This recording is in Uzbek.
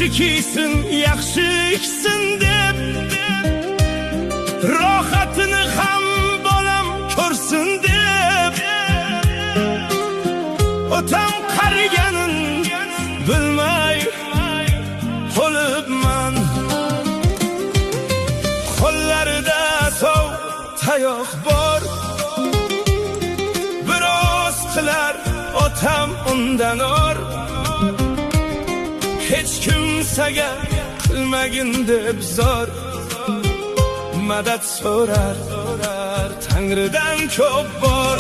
yaxshi kiysin, yaxshi ichsin deb, rohatini ham bolam ko'rsin deb, otam qariganin bilmay qolibman. Qo'llarida sov tayoq bor, biroz qilar otam undan or. Hech kimsaga qilmagin deb zor, madad so'rar Tangridan ko'p bor.